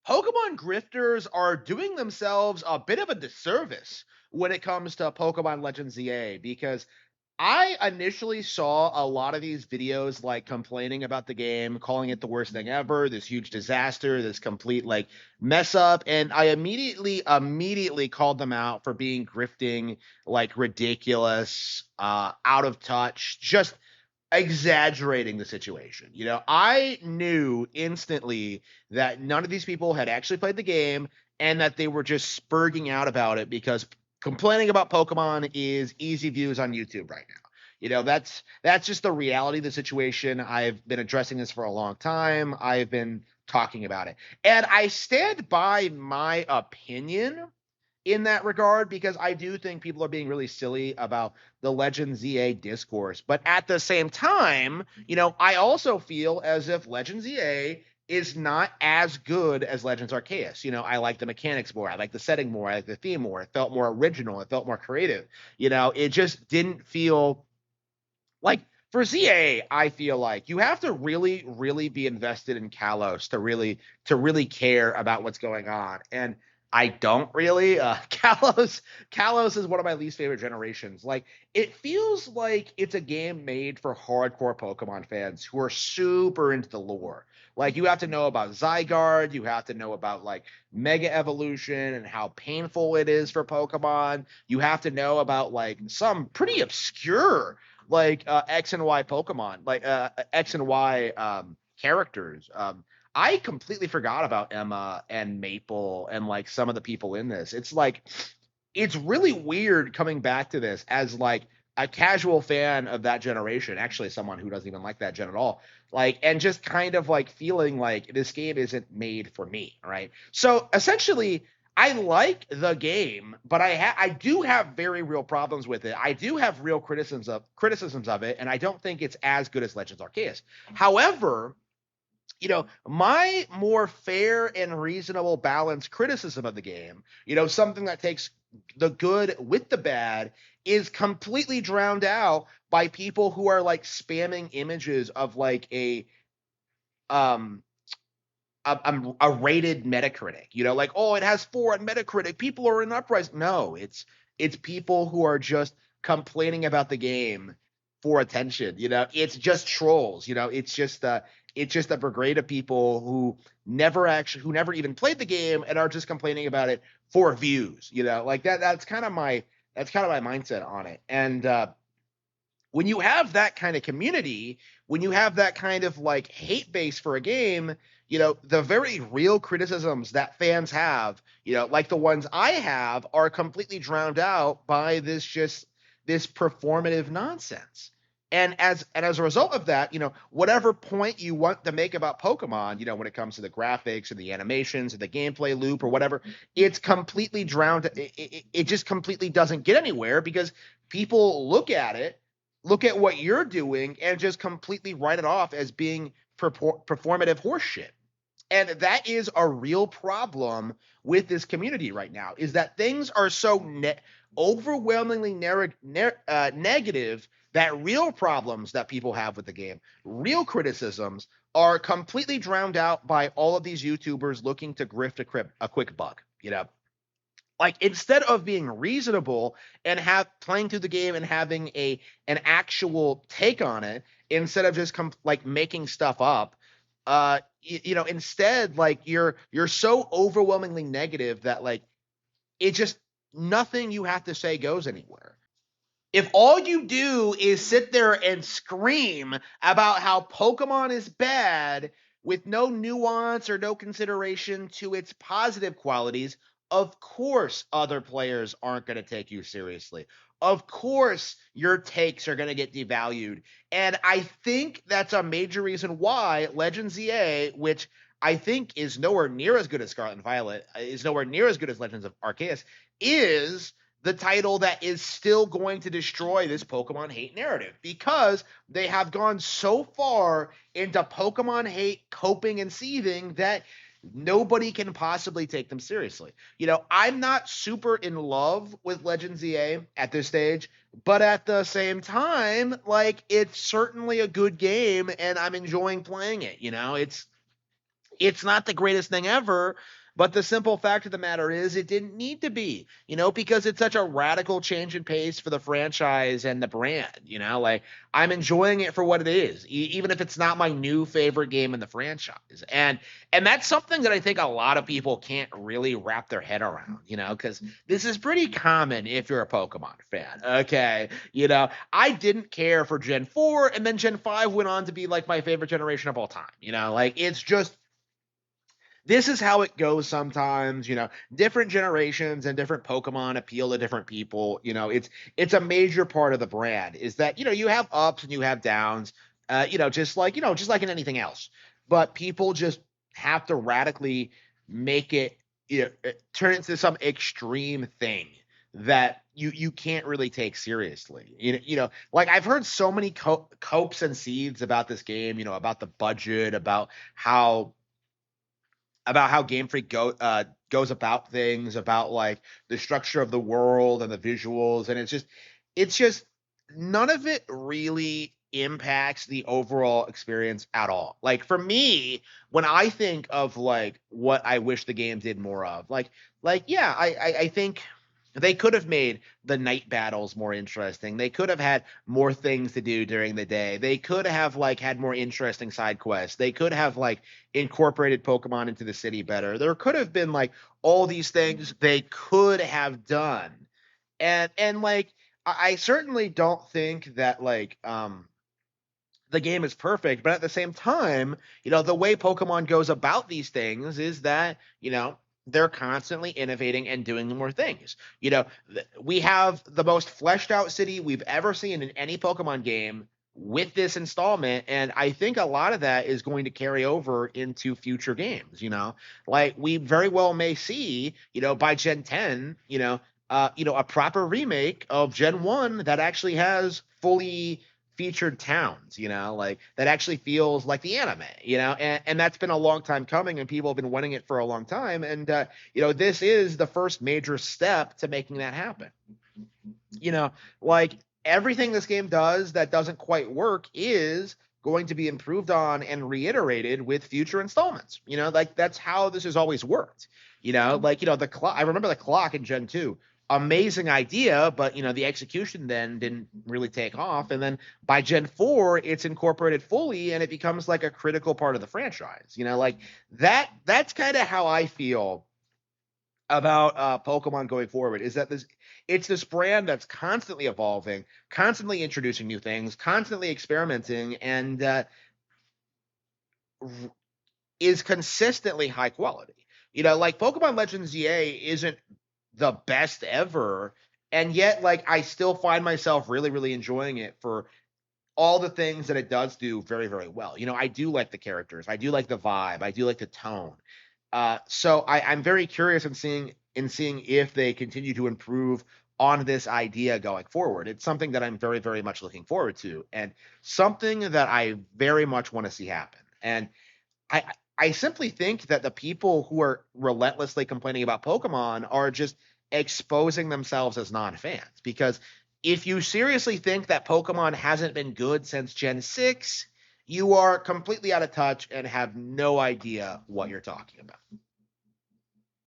Pokemon grifters are doing themselves a bit of a disservice when it comes to Pokemon Legends ZA because I initially saw a lot of these videos like complaining about the game, calling it the worst thing ever, this huge disaster, this complete like mess up, and I immediately called them out for being grifting, like ridiculous, out of touch, just exaggerating the situation. I knew instantly that none of these people had actually played the game and that they were just spurging out about it because complaining about Pokemon is easy views on YouTube right now. That's just the reality of the situation. I've been addressing this for a long time. I've been talking about it. And I stand by my opinion in that regard because I do think people are being really silly about the Legends ZA discourse. But at the same time, I also feel as if Legends ZA is not as good as Legends Arceus. I like the mechanics more. I like the setting more. I like the theme more. It felt more original. It felt more creative. It just didn't feel like for ZA, I feel like you have to really, really be invested in Kalos to really care about what's going on. And I don't really. Kalos is one of my least favorite generations. Like it feels like it's a game made for hardcore Pokemon fans who are super into the lore. Like you have to know about Zygarde, you have to know about like Mega Evolution and how painful it is for Pokemon. You have to know about like some pretty obscure like X and Y Pokemon, like X and Y characters. I completely forgot about Emma and Maple and like some of the people in this. It's like it's really weird coming back to this as like a casual fan of that generation, actually someone who doesn't even like that gen at all. Like and just kind of like feeling like this game isn't made for me, right? So essentially I like the game, but I do have very real problems with it. I do have real criticisms of it, and I don't think it's as good as Legends Arceus. However, my more fair and reasonable balanced criticism of the game, something that takes the good with the bad, is completely drowned out by people who are like spamming images of like um a rated Metacritic, like, oh, it has 4 on Metacritic. People are in uprising. No, it's people who are just complaining about the game for attention. It's just trolls. It's just a brigade of people who never even played the game and are just complaining about it for views. Like that. That's kind of my mindset on it. And when you have that kind of community, when you have that kind of like hate base for a game, the very real criticisms that fans have, like the ones I have, are completely drowned out by this performative nonsense. And as a result of that, whatever point you want to make about Pokemon, when it comes to the graphics and the animations and the gameplay loop or whatever, it's completely drowned. It just completely doesn't get anywhere because people look at what you're doing and just completely write it off as being performative horseshit. And that is a real problem with this community right now, is that things are so overwhelmingly negative that real problems that people have with the game, real criticisms, are completely drowned out by all of these YouTubers looking to grift a quick buck. Like instead of being reasonable and have playing through the game and having an actual take on it, instead of just like making stuff up, instead, like you're so overwhelmingly negative that like it just nothing you have to say goes anywhere. If all you do is sit there and scream about how Pokemon is bad with no nuance or no consideration to its positive qualities, of course other players aren't going to take you seriously. Of course your takes are going to get devalued. And I think that's a major reason why Legends ZA, which I think is nowhere near as good as Scarlet and Violet, is nowhere near as good as Legends of Arceus, is the title that is still going to destroy this Pokemon hate narrative, because they have gone so far into Pokemon hate coping and seething that nobody can possibly take them seriously. I'm not super in love with Legends EA at this stage, but at the same time, like, it's certainly a good game and I'm enjoying playing it. It's not the greatest thing ever, but the simple fact of the matter is it didn't need to be, because it's such a radical change in pace for the franchise and the brand, like I'm enjoying it for what it is, even if it's not my new favorite game in the franchise. And that's something that I think a lot of people can't really wrap their head around, because this is pretty common if you're a Pokemon fan. Okay. I didn't care for Gen 4, and then Gen 5 went on to be like my favorite generation of all time. Like it's just this is how it goes sometimes. Different generations and different Pokemon appeal to different people. It's a major part of the brand is that you have ups and you have downs, just like in anything else. But people just have to radically make it, turn it into some extreme thing that you can't really take seriously. Like I've heard so many copes and seeds about this game, about the budget, about how Game Freak goes about things, about like the structure of the world and the visuals, and it's just none of it really impacts the overall experience at all. Like for me, when I think of like what I wish the game did more of, like yeah, I think they could have made the night battles more interesting. They could have had more things to do during the day. They could have like had more interesting side quests. They could have like incorporated Pokemon into the city better. There could have been like all these things they could have done. And like I certainly don't think that like the game is perfect, but at the same time, the way Pokemon goes about these things is that, they're constantly innovating and doing more things. We have the most fleshed out city we've ever seen in any Pokemon game with this installment, and I think a lot of that is going to carry over into future games. Like we very well may see, by Gen 10, a proper remake of Gen 1 that actually has fully featured towns, like that actually feels like the anime, and that's been a long time coming and people have been wanting it for a long time. And, this is the first major step to making that happen. Like everything this game does that doesn't quite work is going to be improved on and reiterated with future installments. Like that's how this has always worked. Like the clock. I remember the clock in Gen 2. Amazing idea, but the execution then didn't really take off. And then by Gen 4, it's incorporated fully and it becomes like a critical part of the franchise. Like that's kind of how I feel about Pokemon going forward, is that it's this brand that's constantly evolving, constantly introducing new things, constantly experimenting, and is consistently high quality. Like Pokemon Legends ZA isn't the best ever, and yet like I still find myself really, really enjoying it for all the things that it does do very, very well. I do like the characters, I do like the vibe, I do like the tone. So I'm very curious in seeing if they continue to improve on this idea going forward. It's something that I'm very, very much looking forward to, and something that I very much want to see happen. And I I simply think that the people who are relentlessly complaining about Pokemon are just exposing themselves as non-fans. Because if you seriously think that Pokemon hasn't been good since Gen 6, you are completely out of touch and have no idea what you're talking about.